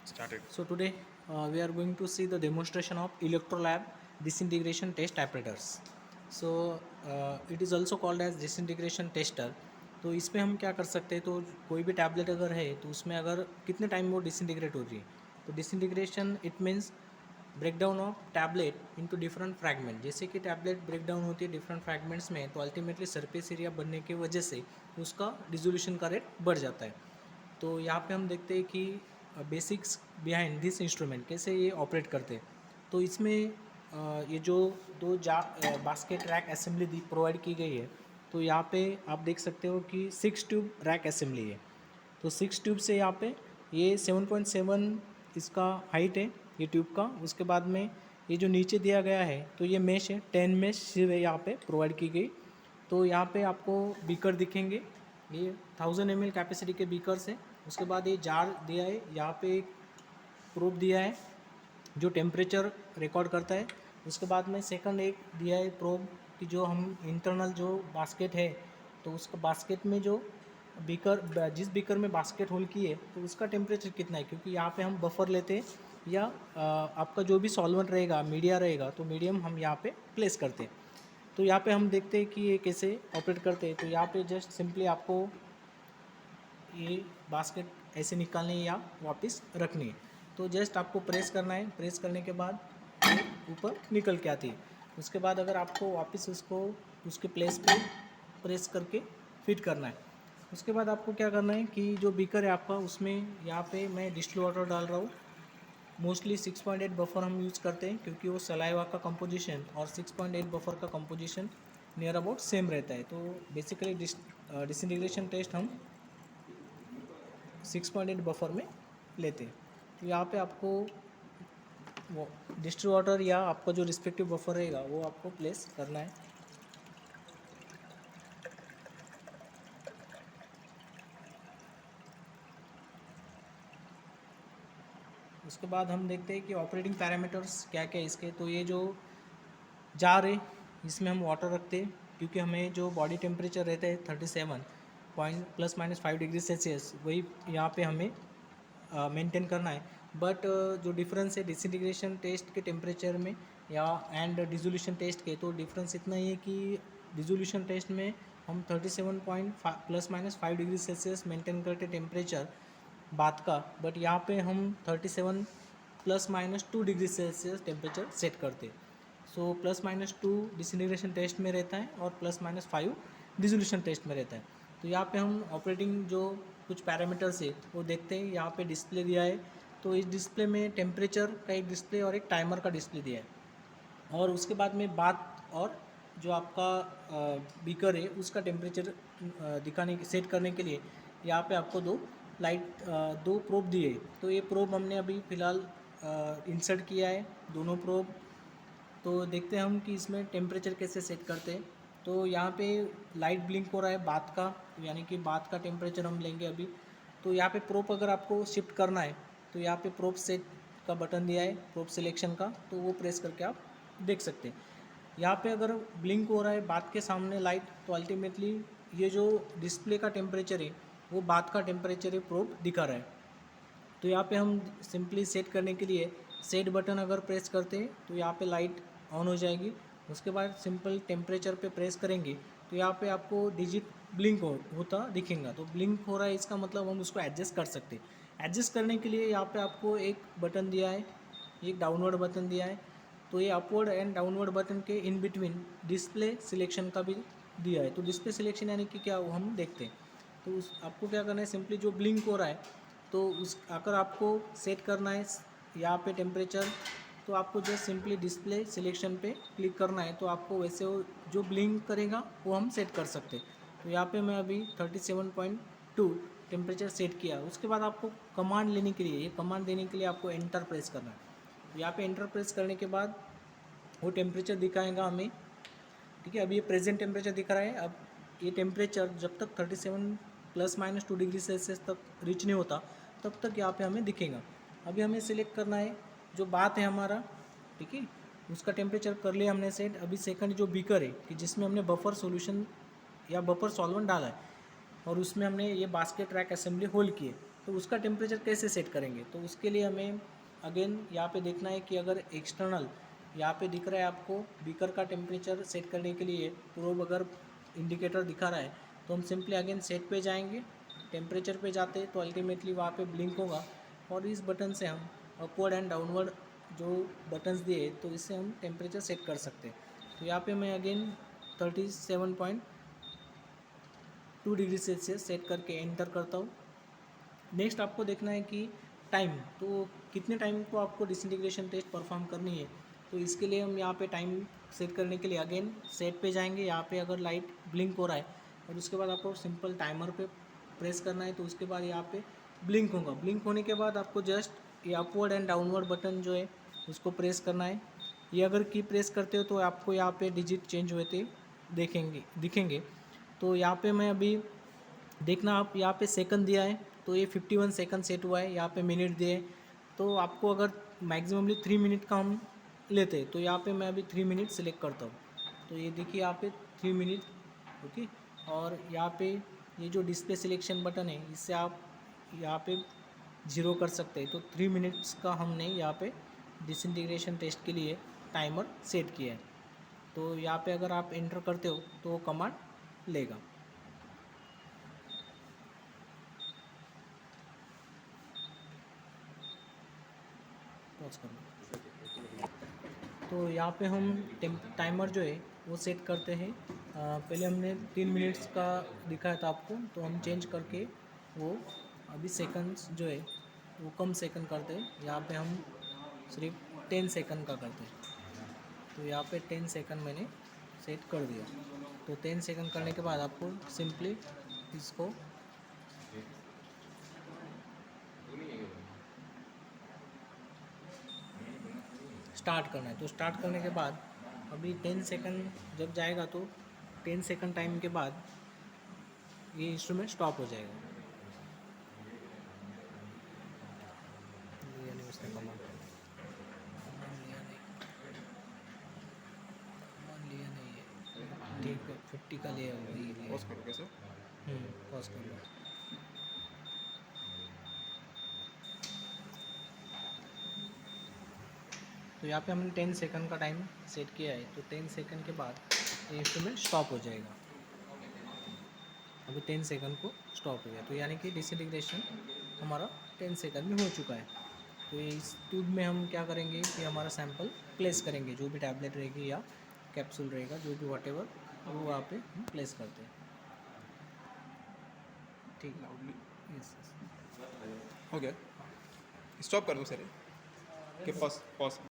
Started. So today we are going to see the demonstration of Electrolab disintegration test apparatus. So it is also called as disintegration tester. तो इसमें हम क्या कर सकते हैं, तो कोई भी टैबलेट अगर है तो उसमें अगर कितने टाइम में वो डिसइंटीग्रेट हो रही है, तो disintegration it means breakdown of tablet into different fragment. जैसे कि टैबलेट ब्रेकडाउन होती है डिफरेंट फ्रैगमेंट्स में, तो अल्टीमेटली सरफेस एरिया बनने की वजह से उसका डिसोल्यूशन का रेट बढ़ जाता है. तो यहाँ पे हम देखते हैं कि बेसिक्स बिहाइंड दिस इंस्ट्रूमेंट कैसे ये ऑपरेट करते हैं. तो इसमें ये जो दो बास्केट रैक असेंबली दी प्रोवाइड की गई है, तो यहाँ पे आप देख सकते हो कि 6 ट्यूब रैक असेंबली है. तो 6 ट्यूब से यहाँ पे ये 7.7 इसका हाइट है ये ट्यूब का. उसके बाद में ये जो नीचे दिया गया है तो ये मेश है, 10 मेश सिर्फ यहाँ पे प्रोवाइड की गई. तो यहाँ पे आपको बीकर दिखेंगे, ये 1000 ml कैपेसिटी के बीकर्स है. उसके बाद ये जार दिया है, यहाँ पे एक प्रूफ दिया है जो टेम्परेचर रिकॉर्ड करता है. उसके बाद में सेकंड एक दिया है प्रोब कि जो हम इंटरनल जो बास्केट है तो उसका बास्केट में जो बीकर जिस बीकर में बास्केट होल की है तो उसका टेम्परेचर कितना है, क्योंकि यहाँ पे हम बफर लेते हैं या आपका जो भी सॉल्वेंट रहेगा मीडिया रहेगा तो मीडियम हम यहाँ पे प्लेस करते हैं. तो यहाँ पे हम देखते हैं कि ये कैसे ऑपरेट करते हैं. तो यहाँ पे जस्ट सिंपली आपको ये बास्केट ऐसे निकालनी है या वापस रखनी है. तो जस्ट आपको प्रेस करना है, प्रेस करने के बाद ये ऊपर निकल के आती है. उसके बाद अगर आपको वापस उसको उसके प्लेस पे प्रेस करके फिट करना है. उसके बाद आपको क्या करना है कि जो बीकर है आपका उसमें यहाँ पे मैं डिस्टिल वाटर डाल रहा हूँ. मोस्टली 6.8 बफर हम यूज़ करते हैं क्योंकि वो सलाइवा का कंपोजिशन और 6.8 बफर का कंपोजिशन नियर अबाउट सेम रहता है. तो बेसिकली डिसइंटीग्रेशन टेस्ट हम 6.8 बफर में लेते हैं. तो यहाँ पे आपको वो डिस्टिल वाटर या आपका जो रिस्पेक्टिव बफर रहेगा वो आपको प्लेस करना है. उसके बाद हम देखते हैं कि ऑपरेटिंग पैरामीटर्स क्या क्या है इसके. तो ये जो जार है इसमें हम वाटर रखते हैं क्योंकि हमें जो बॉडी टेम्परेचर रहता है 37 पॉइंट +-5 डिग्री सेल्सियस वही यहाँ पे हमें मेंटेन करना है. बट जो डिफरेंस है डिसइंटीग्रेशन टेस्ट के टेम्परेचर में या एंड डिसोल्यूशन टेस्ट के, तो डिफरेंस इतना ही है कि डिसोल्यूशन टेस्ट में हम 37 पॉइंट +-5 डिग्री सेल्सियस मेंटेन करते टेम्परेचर बात का, बट यहाँ पे हम 37 +-2 डिग्री सेल्सियस टेम्परेचर सेट करते. सो +-2 डिसइंटीग्रेशन टेस्ट में रहता है और +-5 डिसोल्यूशन टेस्ट में रहता है. तो यहाँ पे हम ऑपरेटिंग जो कुछ पैरामीटर्स है वो देखते हैं. यहाँ पे डिस्प्ले दिया है, तो इस डिस्प्ले में टेम्परेचर का एक डिस्प्ले और एक टाइमर का डिस्प्ले दिया है. और उसके बाद में बात और जो आपका बीकर है उसका टेम्परेचर दिखाने सेट करने के लिए यहाँ पे आपको दो प्रोब दिए. तो ये प्रोब हमने अभी फ़िलहाल इंसर्ट किया है दोनों प्रोब. तो देखते हैं हम कि इसमें टेम्परेचर कैसे सेट करते हैं. तो यहाँ पे लाइट ब्लिंक हो रहा है बात का, यानी कि बात का टेम्परेचर हम लेंगे अभी. तो यहाँ पे प्रोब अगर आपको शिफ्ट करना है तो यहाँ पे प्रोब सेट का बटन दिया है प्रोब सिलेक्शन का, तो वो प्रेस करके आप देख सकते हैं. यहाँ पे अगर ब्लिंक हो रहा है बात के सामने लाइट, तो अल्टीमेटली ये जो डिस्प्ले का टेम्परेचर है वो बात का टेम्परेचर है प्रोब दिखा रहा है. तो यहाँ पे हम सिंपली सेट करने के लिए सेट बटन अगर प्रेस करते हैं तो यहाँ पे लाइट ऑन हो जाएगी. उसके बाद सिंपल टेम्परेचर पे प्रेस करेंगे तो यहाँ पे आपको डिजिट ब्लिंक होता दिखेगा. तो ब्लिंक हो रहा है इसका मतलब हम उसको एडजस्ट कर सकते हैं. एडजस्ट करने के लिए यहाँ पे आपको एक बटन दिया है, एक डाउनवर्ड बटन दिया है. तो ये अपवर्ड एंड डाउनवर्ड बटन के इन बिटवीन डिस्प्ले सिलेक्शन का भी दिया है. तो डिस्प्ले सिलेक्शन यानी कि क्या वो हम देखते हैं. तो उस आपको क्या करना है, सिंपली जो ब्लिंक हो रहा है तो उस अगर आपको सेट करना है यहाँ पे टेम्परेचर, तो आपको जस्ट सिंपली डिस्प्ले सिलेक्शन पे क्लिक करना है. तो आपको वैसे वो जो ब्लिंक करेगा वो हम सेट कर सकते हैं. तो यहाँ पे मैं अभी 37.2 टेम्परेचर सेट किया. उसके बाद आपको कमांड लेने के लिए, ये कमांड देने के लिए आपको एंटर प्रेस करना है. तो यहाँ पे एंटर प्रेस करने के बाद वो टेम्परेचर दिखाएगा हमें. ठीक है, अभी ये प्रेजेंट टेम्परेचर दिखा रहा है. अब ये टेम्परेचर जब तक 37 +-2 डिग्री सेल्सियस तक रीच नहीं होता तब तक यहाँ पे हमें दिखेगा. अभी हमें सिलेक्ट करना है जो बात है हमारा, ठीक है, उसका टेम्परेचर कर लिया हमने सेट. अभी सेकंड जो बीकर है कि जिसमें हमने बफर सॉल्यूशन या बफर सॉल्वेंट डाला है और उसमें हमने ये बास्केट रैक असेंबली होल की है, तो उसका टेम्परेचर कैसे सेट करेंगे, तो उसके लिए हमें अगेन यहाँ पे देखना है कि अगर एक्सटर्नल यहाँ पे दिख रहा है आपको बीकर का टेम्परेचर सेट करने के लिए प्रोब अगर इंडिकेटर दिखा रहा है तो हम सिंपली अगेन सेट पे जाएंगे, टेम्परेचर पे जाते हैं तो अल्टीमेटली वहाँ पे ब्लिंक होगा और इस बटन से हम अपवर्ड एंड डाउनवर्ड जो बटन्स दिए तो इससे हम टेम्परेचर सेट कर सकते हैं। तो यहाँ पे मैं अगेन 37.2 डिग्री सेल्सियस सेट करके एंटर करता हूँ। नेक्स्ट आपको देखना है कि टाइम, तो कितने टाइम को आपको डिसइंटीग्रेशन टेस्ट परफॉर्म करनी है, तो इसके लिए हम यहाँ पे टाइम सेट करने के लिए अगेन सेट पे जाएंगे। यहाँ पे अगर लाइट ब्लिंक हो रहा है और उसके बाद आपको सिंपल टाइमर पे प्रेस करना है, तो उसके बाद यहाँ पे ब्लिंक होगा। ब्लिंक होने के बाद आपको जस्ट ये अपवर्ड एंड डाउनवर्ड बटन जो है उसको प्रेस करना है। ये अगर की प्रेस करते हो तो आपको यहाँ पे डिजिट चेंज होते दिखेंगे। तो यहाँ पे मैं अभी देखना, आप यहाँ पे सेकंड दिया है तो ये 51 सेकंड सेट हुआ है। यहाँ पे मिनट दिए तो आपको अगर मैक्सिममली 3 मिनट का हम लेते हैं तो यहाँ पे मैं अभी 3 मिनट सेलेक्ट करता हूँ। तो ये देखिए यहाँ पे 3 मिनट, ओके। और यहाँ पे ये जो डिस्प्ले सिलेक्शन बटन है इससे आप यहाँ पे 0 कर सकते हैं। तो 3 मिनट्स का हमने यहाँ पे डिसइंटीग्रेशन टेस्ट के लिए टाइमर सेट किया है। तो यहाँ पे अगर आप एंटर करते हो तो वो कमांड लेगा। पॉज कर लो। तो यहाँ पे हम टाइमर जो है वो सेट करते हैं। पहले हमने 3 मिनट्स का दिखाया था आपको, तो हम चेंज करके वो अभी सेकंड्स जो है वो कम सेकंड करते हैं। यहाँ पे हम सिर्फ 10 सेकंड का करते हैं। तो यहाँ पे 10 सेकंड मैंने सेट कर दिया। तो 10 सेकंड करने के बाद आपको सिंपली इसको स्टार्ट करना है। तो स्टार्ट करने के बाद अभी 10 सेकंड जब जाएगा तो 10 सेकंड टाइम के बाद ये इंस्ट्रूमेंट स्टॉप हो जाएगा। लिया नहीं उसने कमांड लिया नहीं है, ठीक है 50 का लिया हुआ ये पॉज करो कैसे? पॉज कर लो। तो यहाँ पे हमने 10 सेकंड का टाइम सेट किया है। तो 10 सेकंड के बाद ये इंस्ट्रूमेंट स्टॉप हो जाएगा। अभी 10 सेकंड को स्टॉप हो गया, तो यानी कि डिसइंटीग्रेशन हमारा 10 सेकंड में हो चुका है। तो ये इस ट्यूब में हम क्या करेंगे कि हमारा सैंपल प्लेस करेंगे, जो भी टैबलेट रहेगी या कैप्सूल रहेगा, जो भी व्हाटएवर वो वहाँ पे हम प्लेस करते हैं। ठीक है, यस हो गया, स्टॉप कर दो सर के पास पॉज।